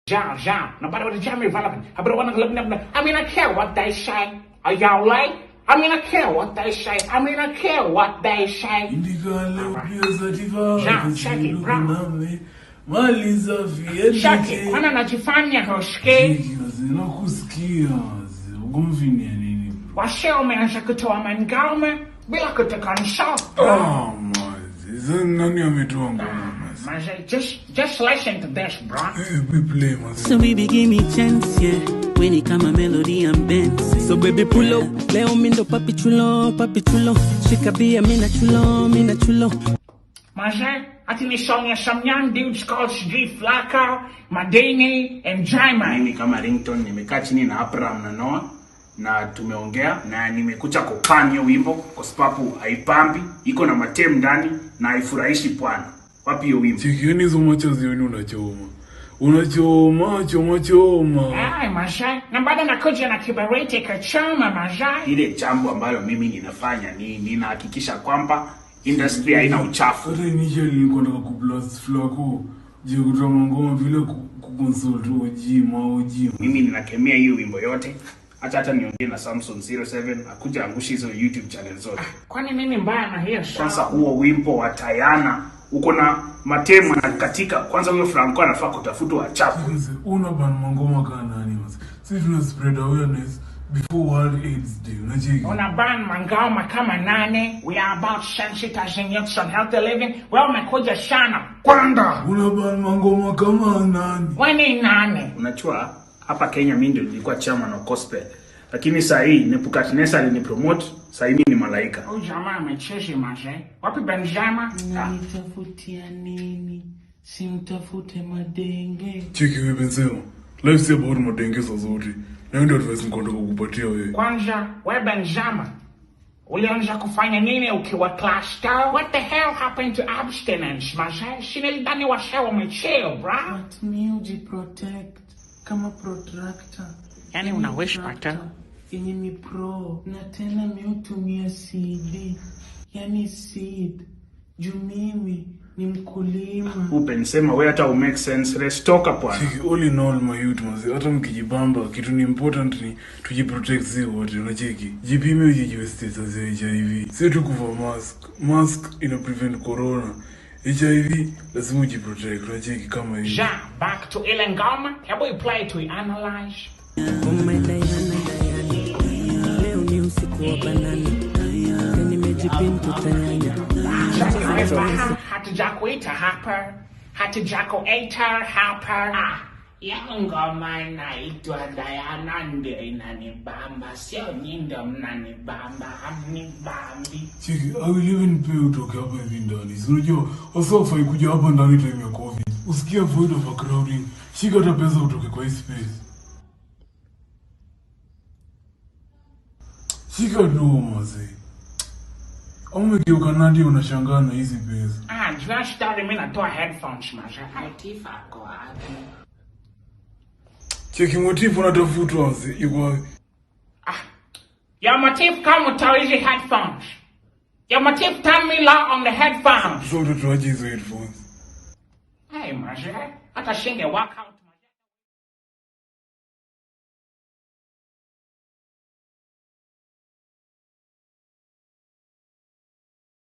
Ja, na bado wanajamii relevant. I mean, I care what they say. Are y'all late? I mean, I care what they say. I mean, I care what they say. Ja, check it, bro. Check it. Kwana najifanya husikii. Wase umeanza kutoa mangoma bila kutukonsult. Oh, mazi. Nani ametoa ngoma? Just listen to this, bro. We play, man. So baby, give me chance, yeah. When it come a melody, I'm dancing. So baby, pull up. Leo mindo papi chulo. Shika bia, mina chulo. Maze, ati ni song ya some young dudes called Flaqo, Madini, and Jaima. Mimi kama Ringtone nimekaa chini na Abraham na Noah na tumeongea na nimekuja kupania wimbo kwa sababu haipambi, iko na matem ndani na haifurahishi pwani. Wapi hiyo wimbo? Chikieni hizo macho zioni unachoma. Ai, Maze, na bado nakuja na kiberiti kachoma, Maze. Ile jambo ambalo mimi ninafanya ni ninahakikisha kwamba industry haina uchafu. Hata initially nilikuwa nataka kublast Flaqo. Je, kutama ngoma vile kuconsult OG. Mimi ninakemea hiyo wimbo yote. Hata niongee na Samson 07 akuja angushi hizo YouTube channel zote. Kwani nini mbaya na hiyo song? Sasa huo wimbo wa Tayana uko na matema na katika kwanza huyo Franco anafaa kutafutwa wachafu. Una ban mangoma kana nani masi. Sisi tuna spread awareness before World AIDS Day. Unacheki? Una ban mangoma kama nane. We are about sensitizing youths on healthy living. Wewe umekuja sana. Kwanda. Una ban mangoma kama nani? Wewe nane. Unachua hapa Kenya mimi ndio nilikuwa chairman wa gospel. Lakini saa hii Nebukadnezar alinipromote, saa hii mimi ni malaika. Huyu jamaa amecheza Maze. Wapi Benjamin? Nitafutia nini? Simtafute madenge. Cheki wewe Benzema. Life si about madenge zote. Na ndio advice nikondo kukupatia wewe. Kwanza, wewe Benjamin. Ulianza kufanya nini ukiwa class 2? What the hell happened to abstinence, Maze? Sinilidhani washawa mecheo, bro. But me ujiprotect kama protractor. Yani unawish pata? Yenye ni pro. Na tena mi hutumia CD. Yani seed. Juu mimi ni mkulima. Upensema wewe hata make sense restoka bwana. Cheki all in all my youth mazi. Hata mkijibamba kitu ni important ni tujiprotect si wote. Unacheki? Jipime ujijiwe status ya HIV. Si tu kuvaa mask. Mask ina prevent corona. HIV lazima ujiprotect. Unacheki kama hivi. Ja, back to ile ngoma. Hebu play to analyze. Leo ni usiku wa banana. Nimejipinta tayari. Hatujakuita hapa. Hatujakuita hapa. Ya ngoma inaitwa Diana ndio inanibamba. Sio nyindo mnanibamba. Hamnibambi. Chiki, I will even pay utoke hapa hivi ndani. Unajua, wasafai kuja hapa ndani time ya COVID. Usikia void of a crowding. Shika hata pesa utoke kwa hii space. Shika mazi. Umegeuka nadi unashangaa na hizi pesa. Just story mimi natoa headphones Maze. Motifa kwa wapi? Cheki motifu unatafutwa wazi. Yuko Your motif come with hizi headphones. Your motif turn me loud on the headphones. so utatoaje hizo headphones? Hey Maze, hata shinge work out.